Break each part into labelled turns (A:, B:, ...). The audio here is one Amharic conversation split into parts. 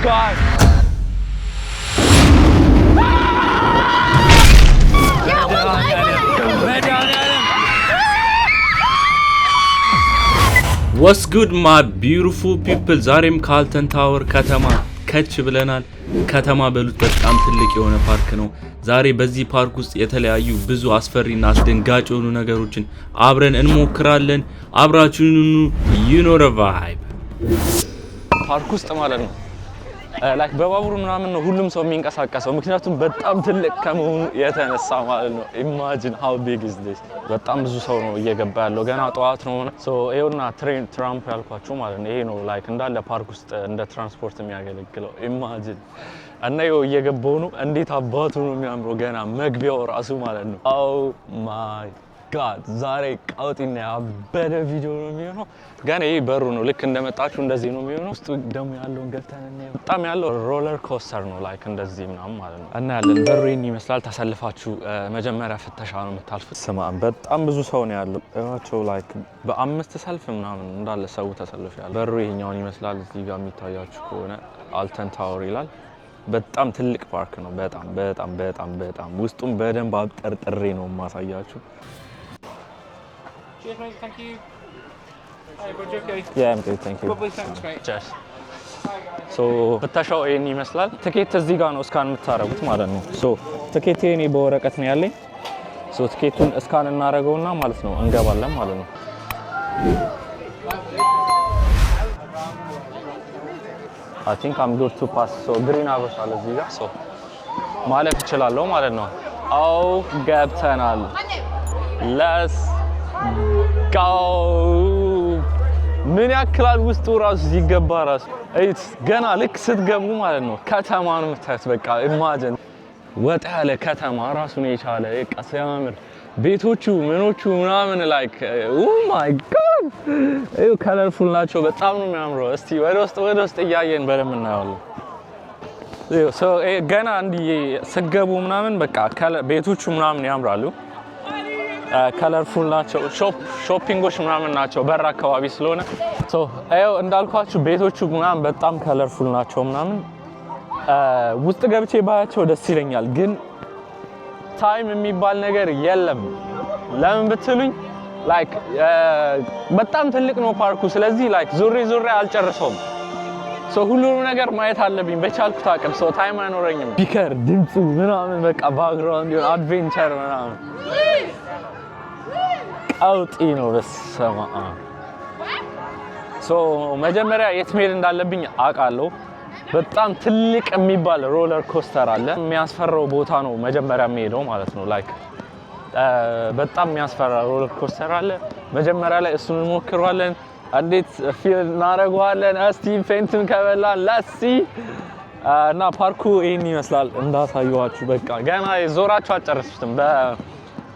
A: god!
B: What's good my beautiful people? ዛሬም ካልተን ታወር ከተማ ከች ብለናል። ከተማ በሉት በጣም ትልቅ የሆነ ፓርክ ነው። ዛሬ በዚህ ፓርክ ውስጥ የተለያዩ ብዙ አስፈሪና አስደንጋጭ የሆኑ ነገሮችን አብረን እንሞክራለን። አብራችሁን you know the vibe
A: ፓርክ ውስጥ ማለት ነው ላይክ በባቡር ምናምን ነው ሁሉም ሰው የሚንቀሳቀሰው ምክንያቱም በጣም ትልቅ ከመሆኑ የተነሳ ማለት ነው። imagine how big is this በጣም ብዙ ሰው ነው እየገባ ያለው ገና ጠዋት ነው ሶ ይሄውና ትሬን ትራምፕ ያልኳችሁ ማለት ነው። ይሄ ነው ላይክ እንዳለ ፓርክ ውስጥ እንደ ትራንስፖርት የሚያገለግለው imagine እና ይሄው እየገባው ነው። እንዴት አባቱ ነው የሚያምረው ገና መግቢያው ራሱ ማለት ነው። oh my god ዛሬ ቀውጢና ያበደ ቪዲዮ ነው የሚሆነው። ገና ይሄ በሩ ነው ልክ እንደመጣችሁ እንደዚህ ነው የሚሆነው። ውስጥ ደግሞ ያለውን ገብተን እናየው። በጣም ያለው ሮለር ኮስተር ነው ላይክ እንደዚህ ምናምን ማለት ነው። እና ያለን በሩ ይሄን ይመስላል። ተሰልፋችሁ መጀመሪያ ፍተሻ ነው የምታልፉት። ስማ በጣም ብዙ ሰው ነው ያለው እራቸው ላይክ በአምስት ሰልፍ ምናምን እንዳለ ሰው ተሰልፎ ያለው። በሩ ይሄኛውን ይመስላል። እዚህ ጋር የሚታያችሁ ከሆነ አልተን ታወር ይላል። በጣም ትልቅ ፓርክ ነው። በጣም ውስጡም በደንብ አብጠርጥሬ ነው ማሳያችሁ።
C: Cheers, mate. Thank you. Hi, Roger. Okay.
A: Yeah, I'm good. Thank you.
C: Lovely. Thanks, mate.
A: Cheers. So, ፍተሻው ይሄን ይመስላል። ትኬት እዚህ ጋር ነው እስካን የምታረጉት ማለት ነው። ሶ ትኬት እኔ በወረቀት ነው ያለኝ። ሶ ትኬቱን እስካን እናረገውና ማለት ነው እንገባለን ማለት ነው። I think I'm good to pass. So green አበሻል እዚህ ጋር ሶ ማለፍ እችላለሁ ማለት ነው። አው ገብተናል። Let's go ምን ያክላል ውስጡ ራሱ ሲገባ ራሱ እይት ገና ልክ ስትገቡ ማለት ነው ከተማ ነው የምታዩት። በቃ ኢማጂን ወጣ ያለ ከተማ ራሱን የቻለ በቃ ሲያምር ቤቶቹ ምኖቹ ምናምን ላይክ ኦ ማይ ጋድ እዩ ከለርፉል ናቸው። በጣም ነው የሚያምረው። እስቲ ወደ ውስጥ እያየን በደንብ እናያለን። እዩ ሶ ገና እንዲህ ስትገቡ ምናምን በቃ ቤቶቹ ምናምን ያምራሉ። ከለርፉል ናቸው። ሾፒንጎች ምናምን ናቸው በር አካባቢ ስለሆነ ሶ አዩ እንዳልኳችሁ ቤቶቹ ምናምን በጣም ከለርፉል ናቸው ምናምን ውስጥ ገብቼ ባያቸው ደስ ይለኛል፣ ግን ታይም የሚባል ነገር የለም። ለምን ብትሉኝ ላይክ በጣም ትልቅ ነው ፓርኩ። ስለዚህ ላይክ ዙሬ አልጨርሰውም። ሶ ሁሉንም ነገር ማየት አለብኝ በቻልኩት አቅም። ሶ ታይም አይኖረኝም። ቢከር ድምፁ ምናምን በቃ ባክግራውንድ ይሁን አድቬንቸር ምናምን ቀውጢ ነው በስመ አብ። ሶ መጀመሪያ የት መሄድ እንዳለብኝ አውቃለሁ። በጣም ትልቅ የሚባል ሮለር ኮስተር አለ። የሚያስፈራው ቦታ ነው መጀመሪያ የምሄደው ማለት ነው። ላይክ በጣም የሚያስፈራ ሮለር ኮስተር አለ። መጀመሪያ ላይ እሱን እንሞክረዋለን። እንዴት ፊል እናደርገዋለን። እስቲ ፌንትን ከበላን ለሲ እና ፓርኩ ይሄን ይመስላል እንዳሳየኋችሁ። በቃ ገና ዞራችሁ አልጨረሱትም።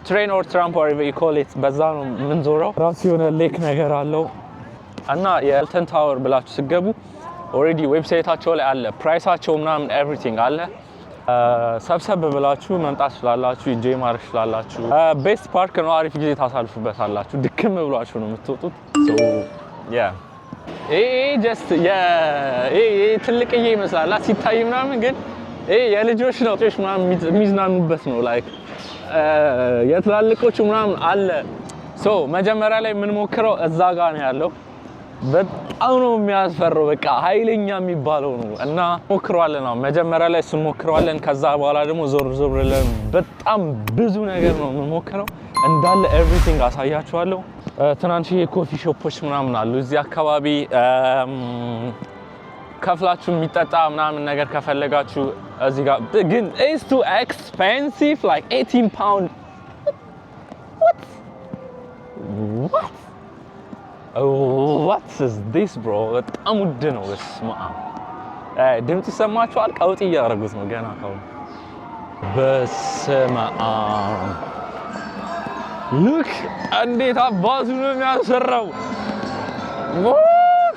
A: በትሬን ኦር ትራምፕ or you call it በዛ ነው የምንዞረው። ራሱ የሆነ ሌክ ነገር አለው እና የአልተን ታወር ብላችሁ ስገቡ ኦሬዲ ዌብሳይታቸው ላይ አለ ፕራይሳቸው ምናምን ኤቭሪቲንግ አለ። ሰብሰብ ብላችሁ መምጣት ትችላላችሁ። ኢንጆይ ማድረግ ትችላላችሁ። ቤስት ፓርክ ነው። አሪፍ ጊዜ ታሳልፉበታላችሁ። ድክም ብሏችሁ ነው የምትወጡት። ሶ ያ ጀስት ትልቅዬ ይመስላል ሲታይ ምናምን፣ ግን የልጆች ነው ምናምን የሚዝናኑበት ነው። ላይክ የትላልቆቹ ምናምን አለ። ሶ መጀመሪያ ላይ የምንሞክረው እዛ ጋር ነው ያለው። በጣም ነው የሚያስፈራው። በቃ ኃይለኛ የሚባለው ነው እና ሞክረዋለን። መጀመሪያ ላይ እሱን ሞክረዋለን። ከዛ በኋላ ደግሞ ዞር ብለን በጣም ብዙ ነገር ነው የምንሞክረው። እንዳለ ኤቭሪቲንግ አሳያችኋለሁ። ትናንሽ የኮፊ ሾፖች ምናምን አሉ እዚህ አካባቢ። ከፍላችሁ የሚጠጣ ምናምን ነገር ከፈለጋችሁ እዚህ ጋር፣ ግን it's too expensive like 18 pound. What is this bro? በጣም ውድ ነው። በስመ አብ ድምጽ ይሰማችኋል? ቀውጢ እያደረጉት ነው ገና ካሁን። በስመ አብ ሉክ እንዴት አባቱ ነው የሚያሰራው።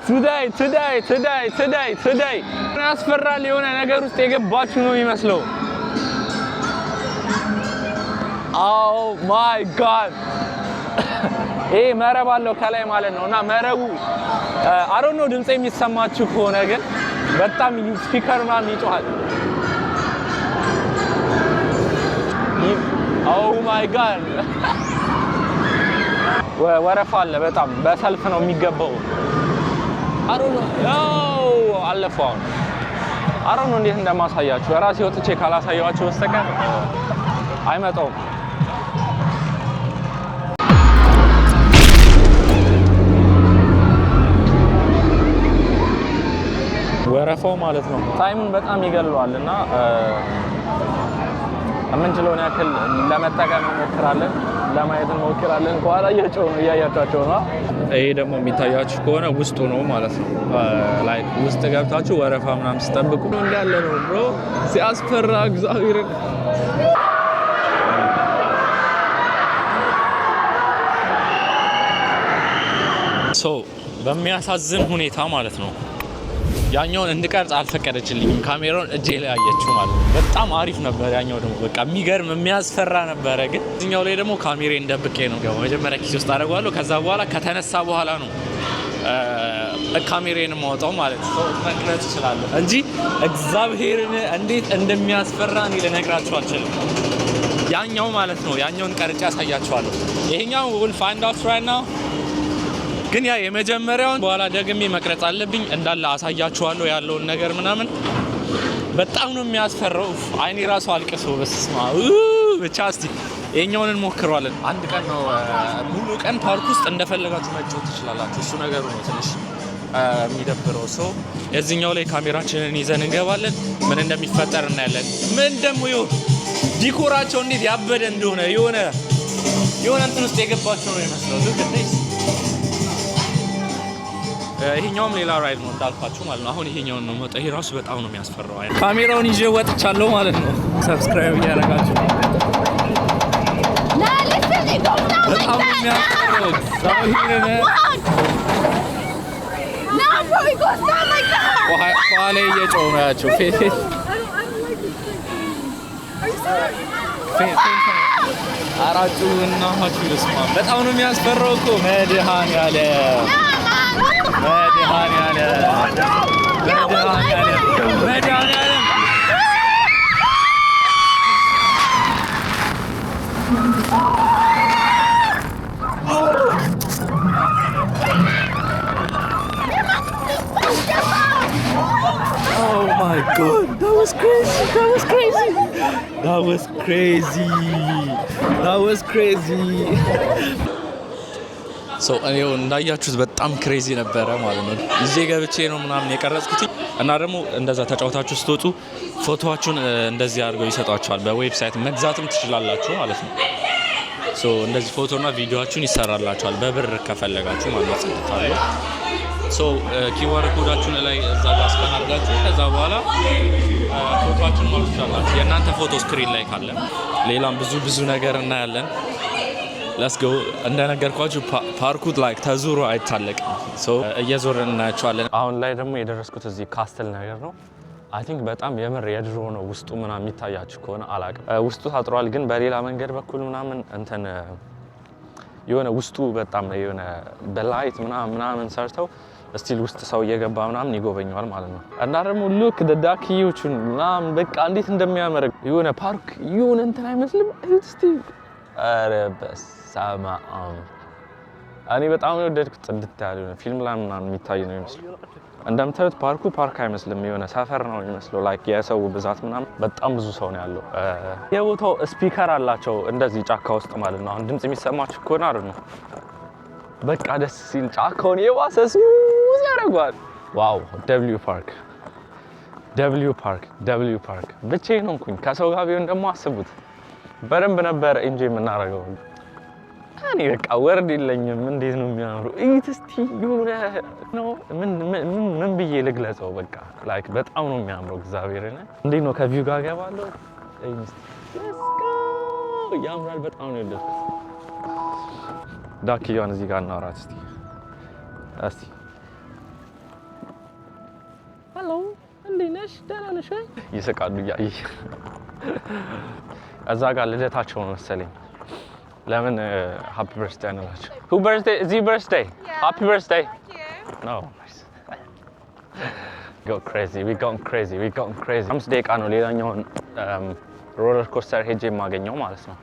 A: ቱዴይ ያስፈራል። የሆነ ነገር ውስጥ የገባችሁ ነው የሚመስለው። ኦ ማይ ጋድ ይሄ መረብ አለው ከላይ ማለት ነው። እና መረቡ አይ ዶንት ኖ ድምጽ የሚሰማችሁ ከሆነ ግን በጣም ስፒከር ምናምን ይጮሃል። ኦ ማይ ጋድ ወረፋ አለ በጣም በሰልፍ ነው የሚገባው። አለፈው አሁን እንዴት እንደማሳያችሁ ራሴ ወጥቼ ካላሳያችሁ በስተቀር አይመጣውም። ወረፋው ማለት ነው ታይሙን በጣም ይገለዋልና የምንችለውን ያክል ለመጠቀም እንሞክራለን፣ ለማየት እንሞክራለን። ከኋላ እየጮሁ ነው እያያቻቸው ነው። ይሄ ደግሞ የሚታያችሁ ከሆነ ውስጡ ነው ማለት ነው። ላይክ ውስጥ ገብታችሁ ወረፋ ምናምን ስጠብቁ ነው እንዳለ ነው ብሮ ሲያስፈራ እግዚአብሔርን። በሚያሳዝን ሁኔታ ማለት ነው ያኛውን እንድቀርጽ አልፈቀደችልኝም። ካሜራውን እጄ ላይ አየችው ማለት ነው። በጣም አሪፍ ነበር። ያኛው ደግሞ በቃ የሚገርም የሚያስፈራ ነበረ። ግን እዚህኛው ላይ ደግሞ ካሜራዬን ደብቄ ነው መጀመሪያ ኪስ ውስጥ አደርገዋለሁ። ከዛ በኋላ ከተነሳ በኋላ ነው ካሜራዬን ማውጣው ማለት ነው። መቅረጽ እችላለሁ እንጂ እግዚአብሔርን እንዴት እንደሚያስፈራ እኔ ልነግራችሁ አልችልም። ያኛው ማለት ነው ያኛውን ቀርጬ ያሳያችኋለሁ። ይሄኛው will find out right now ግን ያ የመጀመሪያውን በኋላ ደግሜ መቅረጽ አለብኝ እንዳለ አሳያችኋለሁ ያለውን ነገር ምናምን። በጣም ነው የሚያስፈራው። አይኔ ራሱ አልቅሶ በስማ ብቻ እስቲ የኛውን እንሞክረዋለን። አንድ ቀን ነው ሙሉ ቀን ፓርክ ውስጥ እንደፈለጋችሁ መጫወት ትችላላችሁ። እሱ ነገሩ ነው ትንሽ የሚደብረው። ሰው የዚህኛው ላይ ካሜራችንን ይዘን እንገባለን። ምን እንደሚፈጠር እናያለን። ምን ደግሞ ይሁን ዲኮራቸው እንዴት ያበደ እንደሆነ የሆነ እንትን ውስጥ የገባቸው ነው የሚመስለው። ይሄኛውም ሌላ ራይድ ነው እንዳልኳችሁ ማለት ነው። አሁን ይሄኛውን ነው መጣ። ይሄ ራሱ በጣም ነው የሚያስፈራው። ካሜራውን ይዤ ወጥቻለሁ ማለት ነው። ሰብስክራይብ እያደረጋችሁ በጣም ነው የሚያስፈራው። ኋላ እየጮሁ ነው ያቸው አራጩ እና ሀቹልስማ በጣም ነው የሚያስፈራው እኮ መድኃኒዓለም Oh my god, that was crazy. እኔው እንዳያችሁት በጣም ክሬዚ ነበረ ማለት ነው። እዚህ ገብቼ ነው ምናምን የቀረጽኩት እና ደግሞ እንደዛ ተጫውታችሁ ስትወጡ ፎቶዋችሁን እንደዚህ አድርገው ይሰጧችኋል። በዌብሳይት መግዛትም ትችላላችሁ ማለት ነው። እንደዚህ ፎቶና ቪዲዮአችሁን ይሰራላችኋል በብር ከፈለጋችሁ ማለት ነው። ኪዋር ኮዳችሁን ላይ እዛ ጋር ስካን አድርጋችሁ ከዛ በኋላ ፎቶአችሁን ማውጣት ትችላላችሁ። የእናንተ ፎቶ ስክሪን ላይ ካለ ሌላም ብዙ ነገር እናያለን። ለስጎ እንደነገርኳችሁ ፓርኩ ላይክ ተዙሮ አይታለቅም። እየዞርን እናያቸዋለን። አሁን ላይ ደግሞ የደረስኩት እዚህ ካስትል ነገር ነው። አይ ቲንክ በጣም የምር የድሮ ነው። ውስጡ ምናምን የሚታያችሁ ከሆነ አላቅም። ውስጡ ታጥሯል፣ ግን በሌላ መንገድ በኩል ምናምን እንትን የሆነ ውስጡ በጣም የሆነ በላይት ምናምን ሰርተው ስቲል ውስጥ ሰው እየገባ ምናምን ይጎበኘዋል ማለት ነው። እና ደግሞ ሉክ ዳኪዎቹን ምናምን በቃ እንዴት እንደሚያምር የሆነ ፓርክ የሆነ እንትን አይመስልም? እስቲ ኧረ በስመ አብ እኔ በጣም ነው የወደድኩት። ጽድት ያለ ፊልም ላይ ምናምን የሚታይ ነው የሚመስለው። እንደምታዩት ፓርክ አይመስልም፣ የሆነ ሰፈር ነው የሚመስለው። ላይክ የሰው ብዛት ምናምን በጣም ብዙ ሰው ነው ያለው። የቦታው ስፒከር አላቸው እንደዚህ ጫካ ውስጥ ማለት ነው። አሁን ድምጽ የሚሰማችሁ ከሆነ አይደል ነው በቃ ደስ ሲል ጫካውን የዋሰ ስሙዝ ያደርገዋል። ዋው ደብሊው ፓርክ ብቻዬን ሆንኩኝ። ከሰው ጋር ቢሆን ደግሞ አስቡት በደንብ ነበር ኢንጆይ የምናደርገው። እኔ በቃ ወርድ የለኝም። እንዴት ነው የሚያምሩ! እዩት እስቲ የሆነ ነው ምን ብዬ ልግለጸው? በቃ ላይክ በጣም ነው የሚያምረው። እግዚአብሔርን እንዴት ነው ከቪው ጋር ገባለሁ። ያምራል። በጣም ነው የወደድኩት። ዳክያዋን እዚህ ጋር እናወራት እስቲ። ሄሎ እንዴት ነሽ? ደህና ነሽ ወይ? ይስቃሉ እያየሽ። እዛ ጋር ልደታቸው ነው መሰለኝ። ለምን ሃፒ በርዝዴይ አናላችሁ? ሁ በርዝዴይ? እዚ በርዝዴይ ሃፒ በርዝዴይ ኖ go crazy we gone crazy 5 ደቂቃ ነው ሌላኛውን ሮለር ኮስተር ሄጄ የማገኘው ማለት ነው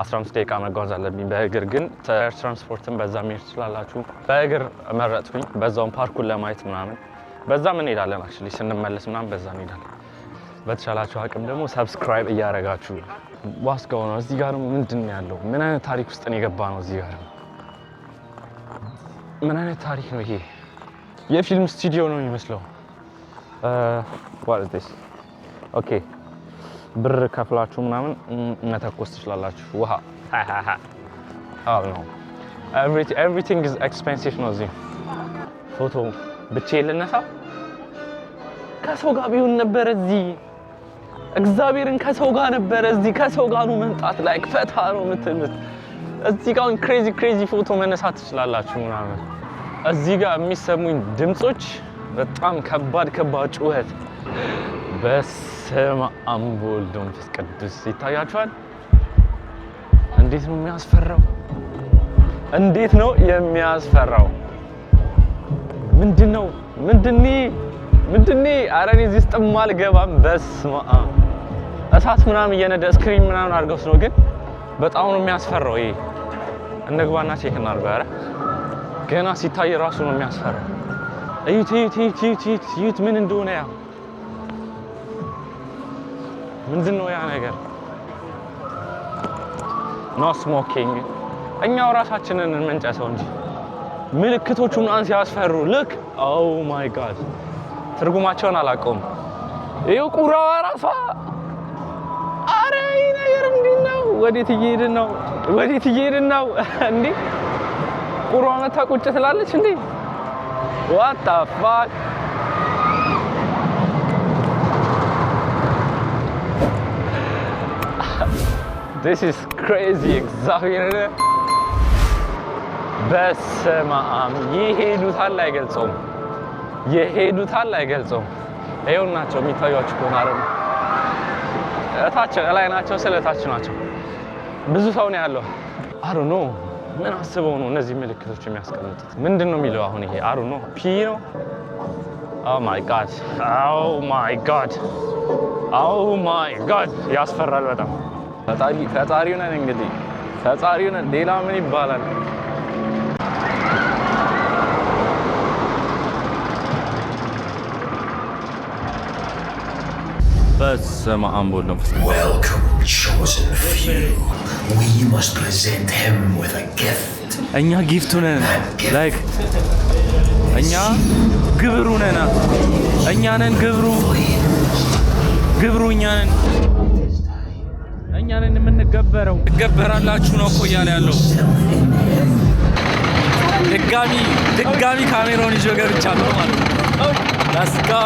A: 15 ደቂቃ መጓዝ አለብኝ በእግር ግን ትራንስፖርትን በዛ መሄድ ትችላላችሁ በእግር መረጥኩኝ በዛውን ፓርኩን ለማየት ምናምን በዛ ምን እንሄዳለን actually ስንመለስ ምናምን በዛ እንሄዳለን በተቻላችሁ አቅም ደግሞ ሰብስክራይብ እያደረጋችሁ ዋስጋው ነው እዚህ ጋር ምንድን ነው ያለው ምን አይነት ታሪክ ውስጥ ነው የገባ ነው እዚህ ጋር ምን አይነት ታሪክ ነው ይሄ የፊልም ስቱዲዮ ነው የሚመስለው what is this okay ብር ከፍላችሁ ምናምን መተኮስ ትችላላችሁ ውሃ oh no everything is expensive ነው እዚህ ፎቶ ብቻዬን ልነሳ ከሰው ጋር ቢሆን ነበር እዚህ እግዚአብሔርን ከሰው ጋር ነበር እዚህ ከሰው ጋር ነው መምጣት ላይክ ፈታ ነው የምትሉት እዚህ ጋር ክሬዚ ፎቶ መነሳት ትችላላችሁ ምናምን እዚህ ጋር የሚሰሙኝ ድምጾች በጣም ከባድ ጩኸት በስመ አብ ወወልድ ወመንፈስ ቅዱስ ይታያችኋል እንዴት ነው የሚያስፈራው እንዴት ነው የሚያስፈራው ምንድነው ኧረ እኔ እዚህ ውስጥ አልገባም በስመ አብ እሳት ምናምን እየነደ ስክሪን ምናምን አድርገውት ነው ግን በጣም ነው የሚያስፈራው ይሄ እንግባና ቼክ እናድርገው ኧረ ገና ሲታይ ራሱ ነው የሚያስፈራው እዩት ምን እንደሆነ ያ ምንድነው ያ ነገር ኖ ስሞኪንግ እኛው ራሳችንን እንመንጨሰው እንጂ ምልክቶቹ ምናምን ሲያስፈሩ ልክ ኦ ማይ ጋድ ትርጉማቸውን አላውቀውም ይሄው ቁራዋ ራሷ አረ ይሄ ነገር ምንድነው ወዴት እየሄድን ነው እንዴ ቁራዋ መታ ቁጭ ትላለች እንዴ what the fuck this is crazy እግዚአብሔር በስመ አብ ይሄዱታል አይገልጸውም ይኸውናቸው የሚታዩአችሁ ከሆነ አይደል እታች ላይ ናቸው ስለታች ናቸው ብዙ ሰው ነው ያለው አሩ ኖ ምን አስበው ነው እነዚህ ምልክቶች የሚያስቀምጡት ምንድነው የሚለው አሁን ይሄ አሩ ኖ ፒ ነው ኦ ማይ ጋድ ያስፈራል በጣም ፈጣሪው ነን እንግዲህ ፈጣሪው ነን ሌላ ምን ይባላል በስመ አብ ወወልድ ወመንፈስ ቅዱስ
D: Welcome, chosen few. We must present him with a gift.
B: እኛ ጊፍቱ ነን ላይክ እኛ ግብሩ ነን ግብሩ እኛ ነን የምንገበረው ትገበራላችሁ ነው እኮ እያለ ያለው ድጋሚ ካሜራውን ይዞ ገብቻለሁ ማለት ነው let's go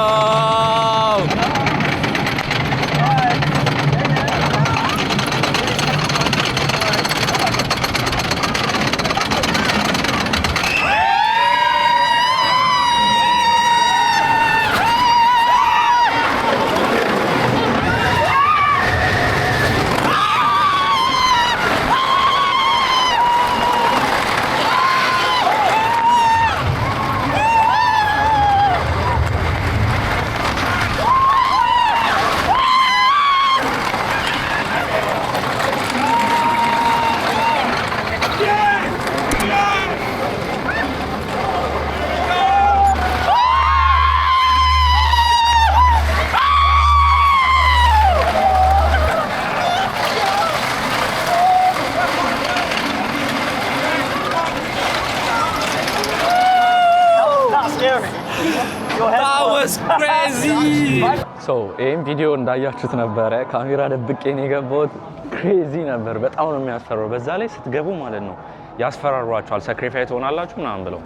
B: ይሄን ቪዲዮ እንዳያችሁት ነበረ ካሜራ ደብቄ ነው የገባሁት ክሬዚ ነበር በጣም ነው የሚያስፈራው በዛ ላይ ስትገቡ ማለት ነው ያስፈራሯችኋል ሳክሪፋይስ ሆናላችሁ ምናምን ብለው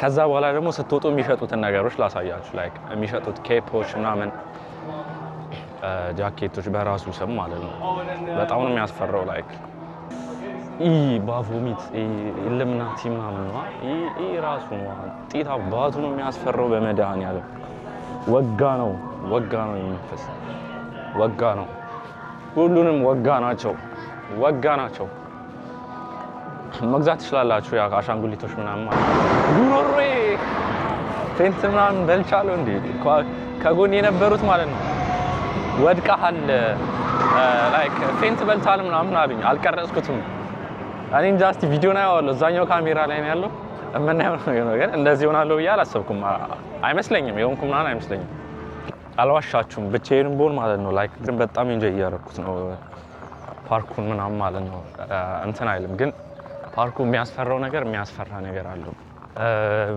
B: ከዛ በኋላ ደግሞ ስትወጡ የሚሸጡትን ነገሮች ላሳያችሁ ላይክ የሚሸጡት ኬፖች ምናምን ጃኬቶች በራሱ ስም ማለት ነው በጣም ነው የሚያስፈራው ላይክ ባፎሚት ኢሉሚናቲ ምናምን ነው ራሱ ነው ጢታ ባቱ ነው የሚያስፈራው በመድኃኒዓለም ወጋ ነው የሚፈስ ወጋ ነው ሁሉንም ወጋ ናቸው መግዛት ትችላላችሁ ያ አሻንጉሊቶች ምናምን ማለት ጉሮሮዬ
A: ፌንት ምናምን በልቻለሁ እንዴ ከጎን የነበሩት ማለት ነው ወድቀሃል ላይክ ፌንት በልታል ምናምን አሉኝ አልቀረጽኩትም እኔ እንጃ እስቲ ቪዲዮ ነው ያለው እዛኛው ካሜራ ላይ ነው ያለው እምናየው ነገር እንደዚህ ሆናለሁ ብዬ አላሰብኩም አይመስለኝም የሆንኩ ምናምን አይመስለኝም አልዋሻችሁም ብቻዬን ብሆን ማለት ነው ላይክ ግን በጣም ኢንጆይ እያደረኩት ነው ፓርኩን ምናምን ማለት ነው እንትን አይልም ግን ፓርኩ የሚያስፈራው ነገር አለው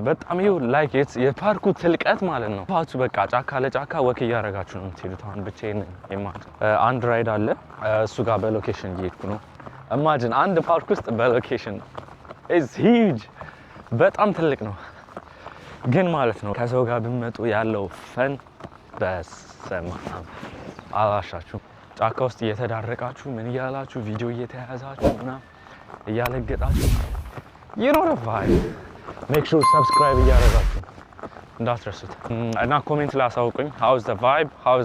A: በጣም ይው ላይክ የፓርኩ ትልቀት ማለት ነው ፓርኩ በቃ ጫካ ለጫካ ወክ እያደረጋችሁ ነው የምትሄዱት አሁን ብቻዬን የማት አንድ ራይድ አለ እሱ ጋር በሎኬሽን እየሄድኩ ነው ኢማጂን አንድ ፓርክ ውስጥ በሎኬሽን ኢዝ ሂውጅ በጣም ትልቅ ነው ግን ማለት ነው ከሰው ጋር ብትመጡ ያለው ፈን በስመ አብ አላሻችሁ ጫካ ውስጥ እየተዳረቃችሁ ምን እያላችሁ ቪዲዮ እየተያያዛችሁ ምናምን እያለገጣችሁ you know the vibe make sure subscribe እያደረጋችሁ እንዳትረሱት እና ኮሜንት ላይ አሳውቁኝ how is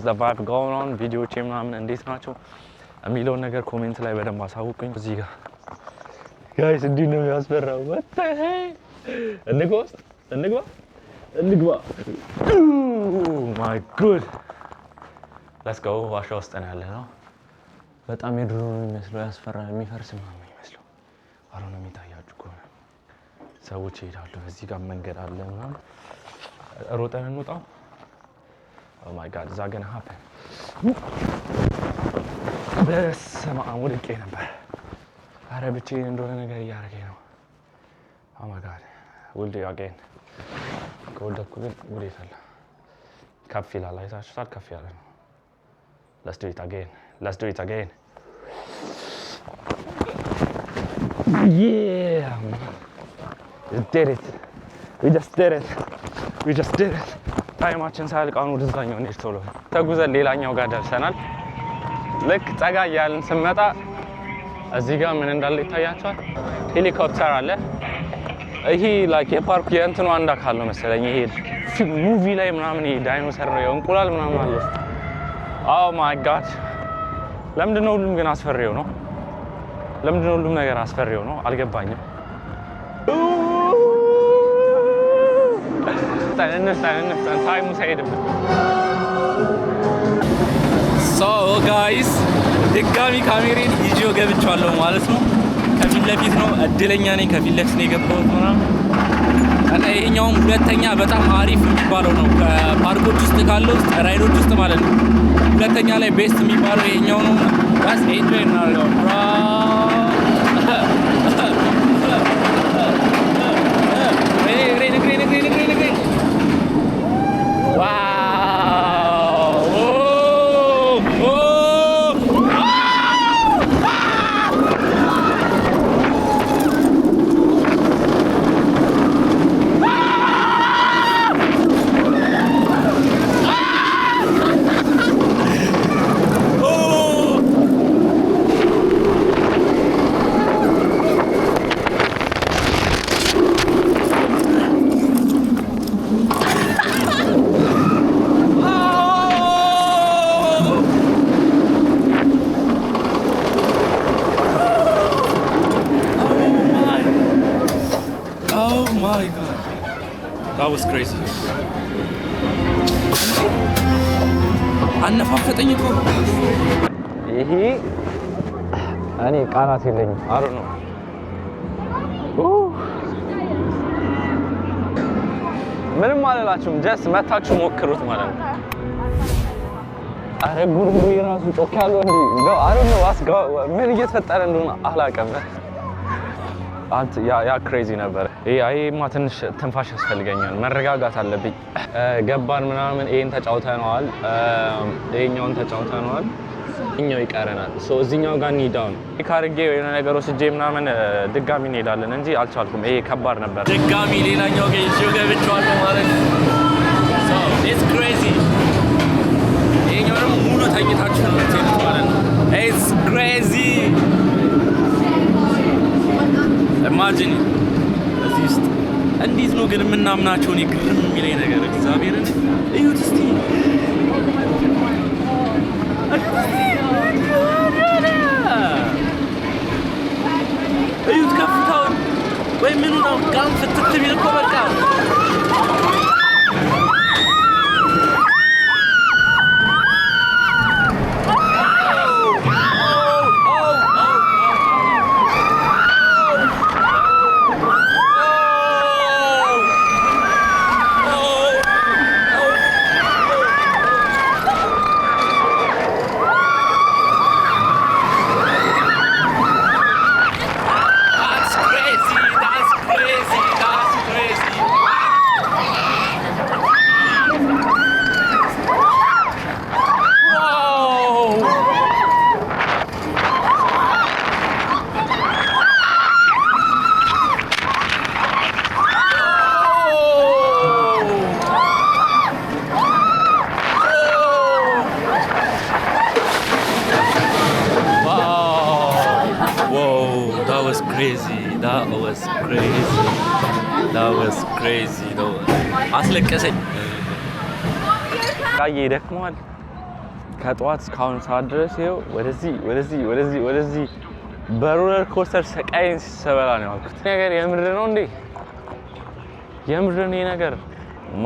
A: the vibe going on ቪዲዮቼ ምናምን እንዴት ናቸው የሚለውን ነገር ኮሜንት ላይ በደንብ አሳውቁኝ እዚህ ጋር ጋይስ እንዲህ ነው የሚያስፈራው what the hell እንግባ oh my god let's go ዋሻ ውስጥ ነው ያለነው በጣም የድሮ ነው የሚመስለው ያስፈራል የሚፈርስ ምናምን የሚመስለው አሁን የሚታያችሁ ከሆነ ሰዎች ይሄዳሉ እዚህ ጋር መንገድ አለ ምናምን ሮጠን እንውጣው oh my god is that gonna happen በስመ አብ ወድቄ ነበር ኧረ ብቻዬን እንደሆነ ነገር እያደረገኝ ነው oh my god we'll do it again ከወደኩ ግን ውዴት አለ ከፍ ይላል አይታችሁታል ከፍ ያለ ነው let's do it again yeah we just did it ታይማችን ሳያልቃኑ ወደዛኛው እንሂድ ቶሎ ተጉዘን ሌላኛው ጋር ደርሰናል ልክ ጠጋ እያልን ስንመጣ እዚህ ጋር ምን እንዳለ ይታያችኋል ሄሊኮፕተር አለ ይሄ ላይክ የፓርኩ የእንትኑ አንድ አካል ነው መሰለኝ ይሄ ሙቪ ላይ ምናምን ይሄ ዳይኖሰር ነው እንቁላል ምናምን አለ oh my god ለምንድን ነው ሁሉም ግን አስፈሪው ነው ለምንድን ነው ሁሉም ነገር አስፈሪው ነው አልገባኝም እንፍጠን ታይሙ ሳይሄድብን
B: so guys ድጋሚ ካሜራዬን ይዤው ገብቻለሁ ማለት ነው ከፊት ለፊት ነው እድለኛ ነኝ ከፊት ለፊት ነው የገባሁት ምናምን እና ይሄኛውም ሁለተኛ በጣም አሪፍ የሚባለው ነው ከፓርኮች ውስጥ ካለው ራይዶች ውስጥ ማለት ነው ሁለተኛ ላይ ቤስት የሚባለው ይሄኛው ነው ጋስ ኤንጆይ እናደርገው That was crazy. አነፋፈጠኝ እኮ
A: ይሄ እኔ ቃላት የለኝም I don't know ምንም አላላችሁም ጀስት መታችሁ ሞክሩት ማለት ነው አረ ጉርጉሩ የራሱ ጮክ ያለው እንዴ I don't know ምን እየተፈጠረ እንደሆነ አላውቅም አንተ ያ ክሬዚ ነበር ይሄማ ትንሽ ትንፋሽ ያስፈልገኛል መረጋጋት አለብኝ ገባን ምናምን ይሄን ተጫውተናል ይሄኛውን ተጫውተናል እኛው ይቀረናል ሶ እዚህኛው ጋር ኒዳውን ካርጌ የሆነ ነገር ወስጄ ምናምን ድጋሚ እንሄዳለን እንጂ አልቻልኩም ይሄ ከባድ ነበር
B: ድጋሚ ሌላኛው ጋር ይዤው ገብቻለሁ ማለት ነው so it's crazy ይሄኛው ደግሞ ሙሉ ተኝታችሁ ነው የምትሄዱት ማለት ነው it's crazy imagine እዚህ ውስጥ እንዴት ነው ግን የምናምናቸው እኔ ግርም የሚለኝ ነገር እግዚአብሔርን እዩት እስቲ እዩት ከፍታውን ወይ ምኑ ነው ጋም ፍትት ቢል እኮ በቃ crazy. That was crazy though. አስለቀሰኝ።
A: ቃዬ ደክሟል። ከጠዋት እስካሁን ሰዓት ድረስ ይኸው ወደዚህ በሮለር ኮስተር ሰቃይን ሲሰበላ ነው ያልኩት። ነገር የምር ነው እንዴ? የምር ነው ይሄ ነገር?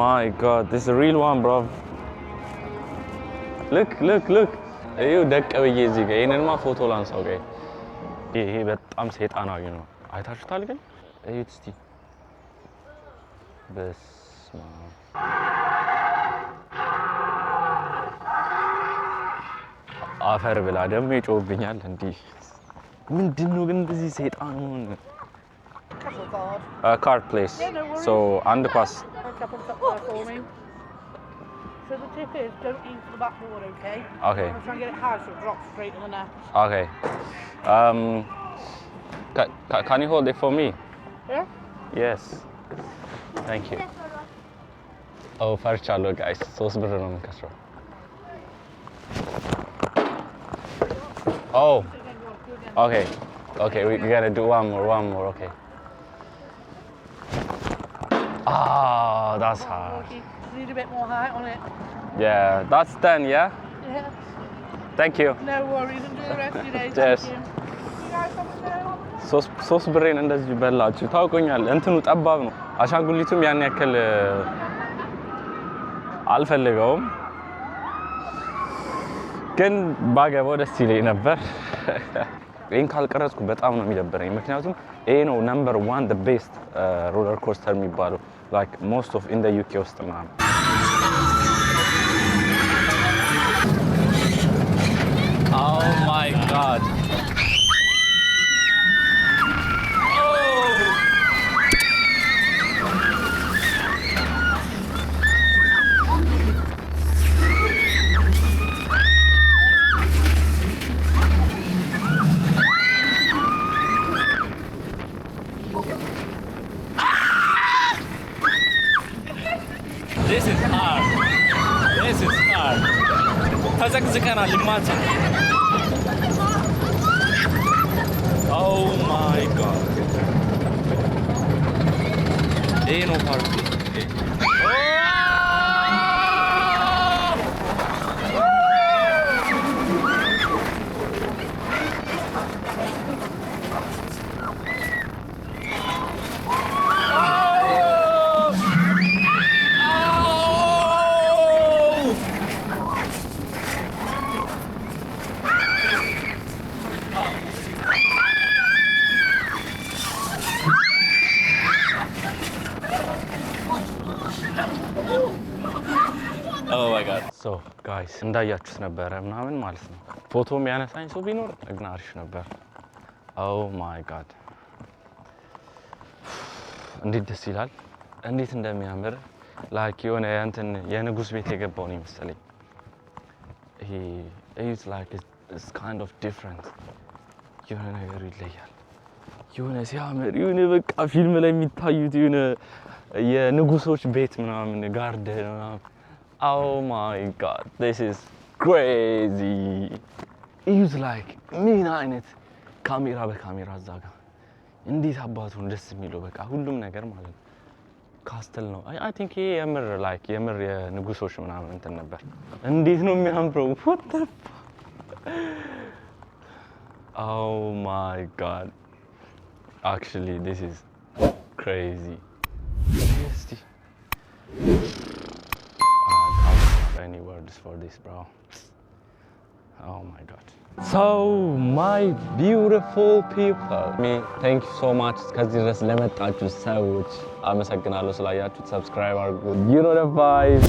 A: My God, this is a real one, bro. Look. ይኸው ደቅ ብዬ እዚህ ጋር ይሄንንማ ፎቶ ላንሳው ጋር ይሄ በጣም ሰይጣናዊ ነው። አይታችሁታል ግን እዩት እስቲ። በስመ አብ አፈር ብላ ደግሞ ይጮህብኛል እንዲህ ምንድነው ግን እንደዚህ ሰይጣን ሆነ? Card place. So አንድ ኳስ
C: So the tip is, don't aim for the back board, okay?
A: Okay.
C: I'm trying to get it high so it drops straight in the net.
A: Okay. Can you hold it for me?
C: Yeah?
A: Yes. Thank you. Oh, ፈርቻለሁ guys. 3 ብር ነው የምከስረው። Oh. Okay, we gotta do one more, okay. Ah, that's hard.
C: Need a bit more height on it.
A: Yeah, that's done, yeah?
C: Yeah.
A: Thank you.
C: No worries, enjoy the rest of your day.
A: Cheers.
C: Thank you. You guys have a go.
A: ሶስት ብሬን እንደዚህ በላችሁ። ታውቁኛል፣ እንትኑ ጠባብ ነው። አሻንጉሊቱም ያን ያክል አልፈልገውም፣ ግን ባገባው ደስ ይለኝ ነበር። ይሄን ካልቀረጽኩ በጣም ነው የሚደብረኝ፣ ምክንያቱም ይሄ ነው ነምበር 1 the best roller coaster የሚባለው like most of in the UK ውስጥ ማለት ነው።
B: Oh my God. This is hard. ተዘቅዝቀናል ልማት። Oh my God. ይሄ ነው ፓርኩ። Oh my God.
A: So guys እንዳያችሁት ነበረ ምናምን ማለት ነው። ፎቶም ያነሳኝ ሰው ቢኖር ግን አሪፍ ነበር። Oh my God. እንዴት ደስ ይላል! እንዴት እንደሚያምር ላይክ የሆነ እንትን የንጉስ ቤት የገባው ነው መሰለኝ። ይሄ it's like it's kind of different. የሆነ ነገሩ ይለያል። የሆነ ሲያምር የሆነ በቃ ፊልም ላይ የሚታዩት የሆነ የንጉሶች ቤት ምናምን ጋርደን ምናምን Oh my God, this is crazy. It's like ምን አይነት ካሜራ በካሜራ እዛ ጋር እንዴት አባቱን ደስ የሚለው በቃ ሁሉም ነገር ማለት ነው። ካስተል ነው I think ይሄ የምር like የምር የንጉሶች ምናምን እንትን ነበር። እንዴት ነው የሚያምረው! What the Oh my God. Actually this is crazy. Any words for this, bro? Oh my God. So my beautiful people, thank you so much ከዚህ ድረስ ለመጣችሁ ሰዎች አመሰግናለሁ። ስላያችሁ ሰብስክራይብ አድርጉ። You know the vibes.